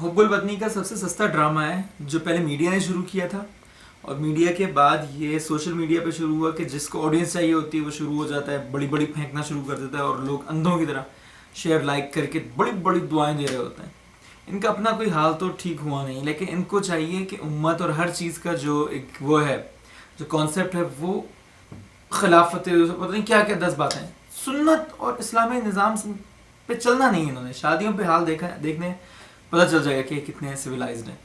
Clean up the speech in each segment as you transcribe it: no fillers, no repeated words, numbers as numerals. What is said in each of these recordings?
حب الوطنی کا سب سے سستا ڈرامہ ہے جو پہلے میڈیا نے شروع کیا تھا، اور میڈیا کے بعد یہ سوشل میڈیا پہ شروع ہوا کہ جس کو آڈینس چاہیے ہوتی ہے وہ شروع ہو جاتا ہے، بڑی بڑی پھینکنا شروع کر دیتا ہے، اور لوگ اندھوں کی طرح شیئر لائک کر کے بڑی بڑی دعائیں دے رہے ہوتے ہیں. ان کا اپنا کوئی حال تو ٹھیک ہوا نہیں، لیکن ان کو چاہیے کہ امت اور ہر چیز کا جو ایک وہ ہے، جو کانسیپٹ ہے، وہ خلافت پتہ نہیں کیا کیا 10 باتیں، سنت اور اسلامی نظام پہ چلنا نہیں. انہوں نے شادیوں پہ حال دیکھنے پتہ چل جائے گا کہ کتنے سویلائزڈ ہیں.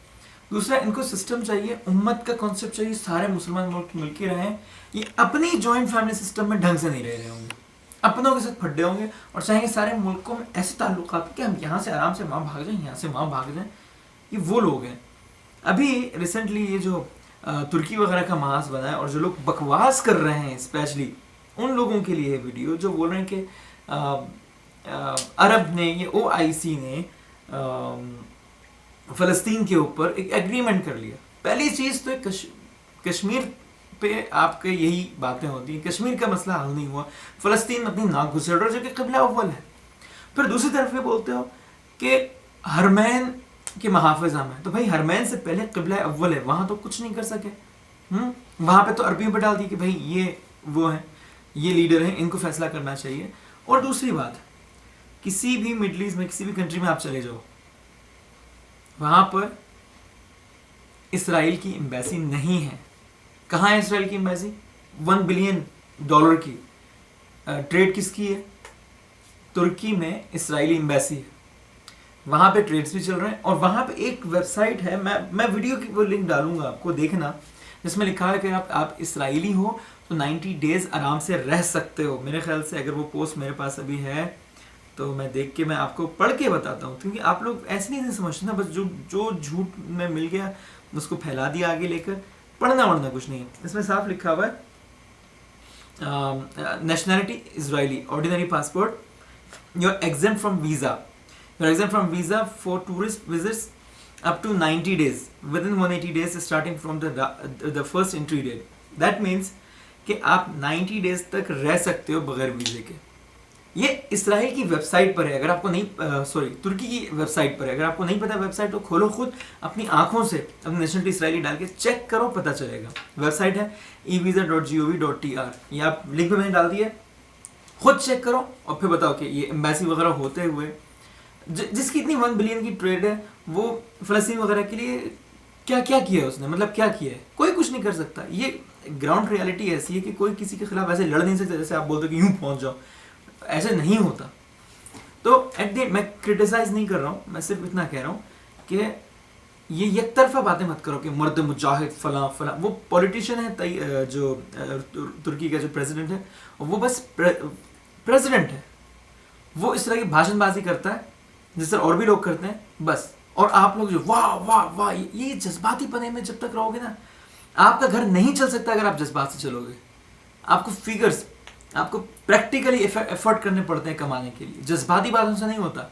دوسرا، ان کو سسٹم چاہیے، امت کا کانسیپٹ چاہیے، سارے مسلمان ملک مل کے رہیں. یہ اپنی جوائنٹ فیملی سسٹم میں ڈھنگ سے نہیں رہ رہے ہوں گے، اپنوں کے ساتھ پھڈے ہوں گے، اور چاہیں گے سارے ملکوں میں ایسے تعلقات کہ ہم یہاں سے آرام سے وہاں بھاگ جائیں، یہاں سے وہاں بھاگ جائیں. یہ وہ لوگ ہیں. ابھی ریسنٹلی یہ جو ترکی وغیرہ کا محاذ بنا ہے، اور جو لوگ بکواس کر رہے ہیں اسپیشلی ان لوگوں کے لیے ویڈیو جو بول رہے ہیں کہ عرب نے، یہ OIC نے فلسطین کے اوپر ایک ایگریمنٹ کر لیا. پہلی چیز تو کشمیر پہ آپ کے یہی باتیں ہوتی ہیں، کشمیر کا مسئلہ حل نہیں ہوا، فلسطین اپنی ناک گھسیڑ رہا جو کہ قبلہ اول ہے. پھر دوسری طرف یہ بولتے ہو کہ حرمین کے محافظ ہم ہیں، تو بھائی حرمین سے پہلے قبلہ اول ہے، وہاں تو کچھ نہیں کر سکے. وہاں پہ تو عربیوں پہ ڈال دی کہ بھائی یہ وہ ہیں، یہ لیڈر ہیں، ان کو فیصلہ کرنا چاہیے. اور دوسری بات، کسی بھی مڈل ایسٹ میں، کسی بھی کنٹری میں آپ چلے جاؤ، وہاں پر اسرائیل کی ایمبیسی نہیں ہے. کہاں ہے اسرائیل کی ایمبیسی؟ $1 بلین کی. ٹریڈ کس کی ہے؟ ترکی میں اسرائیلی ایمبیسی ہے، وہاں پہ ٹریڈز بھی چل رہے ہیں. اور وہاں پہ ایک ویب سائٹ ہے، میں ویڈیو کی وہ لنک ڈالوں گا آپ کو دیکھنا، جس میں لکھا ہے کہ آپ اسرائیلی ہو تو 90 ڈیز آرام سے رہ سکتے ہو. میرے خیال سے اگر وہ پوسٹ میرے پاس ابھی ہے تو میں دیکھ کے میں آپ کو پڑھ کے بتاتا ہوں، کیونکہ آپ لوگ ایسے نہیں سمجھتے نا، بس جو جھوٹ میں مل گیا اس کو پھیلا دیا آگے لے کر. پڑھنا وڑھنا کچھ نہیں ہے. اس میں صاف لکھا ہوا ہے nationality Israeli, ordinary passport, you are exempt from visa. You are exempt from visa for tourist visits up to 90 days within 180 days starting from the first entry date. That means کہ آپ 90 days تک رہ سکتے ہو بغیر ویزے کے. یہ اسرائیل کی web site پر ہے. اگر آپ کو نہیں ترکی کی ویب سائٹ پر ہے. اگر آپ کو نہیں پتا ویب سائٹ تو کھولو خود اپنی آنکھوں سے، اپنی نیشنلٹی اسرائیلی ڈال کے چیک کرو، پتہ چلے گا. ویب سائٹ ہے evisa.gov.tr. یہ آپ لنک پہ میں نے ڈال دی ہے، خود چیک کرو اور پھر بتاؤ کہ یہ ایمبیسی وغیرہ ہوتے ہوئے جس کی اتنی 1 بلین کی ٹریڈ ہے، وہ فلسطین وغیرہ کے لیے کیا کیا ہے اس نے، مطلب کیا ہے؟ کوئی کچھ نہیں کر سکتا. یہ گراؤنڈ ریالٹی ایسی ہے کہ کوئی کسی کے خلاف ایسے لڑ نہیں سکتا جیسے آپ بولتے کہ یوں پہنچ جاؤ. ایسے نہیں ہوتا. تو ایٹ دی میں کرٹیسائز نہیں کر رہا ہوں، میں صرف اتنا کہہ رہا ہوں کہ یہ یک طرفہ باتیں مت کرو کہ مرد مجاہد فلاں فلاں. وہ پولیٹیشین ہے جو ترکی کا جو پریزیڈنٹ ہے، وہ بس پریزیڈنٹ ہے، وہ اس طرح کی بھاشن بازی کرتا ہے جس طرح اور بھی لوگ کرتے ہیں بس. اور آپ لوگ جو واہ واہ واہ، یہ جذباتی پنے میں جب تک رہو گے نا، آپ کا گھر نہیں چل سکتا اگر آپ جذبات سے چلو گے. آپ کو فیگرز، آپ کو پریکٹیکلی ایفرٹ کرنے پڑتے ہیں کمانے کے لیے، جذباتی باتوں سے نہیں ہوتا.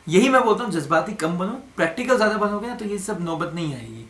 یہی میں بولتا ہوں جذباتی کم بنو، پریکٹیکل زیادہ بنو گے نا تو یہ سب نوبت نہیں آئے گی.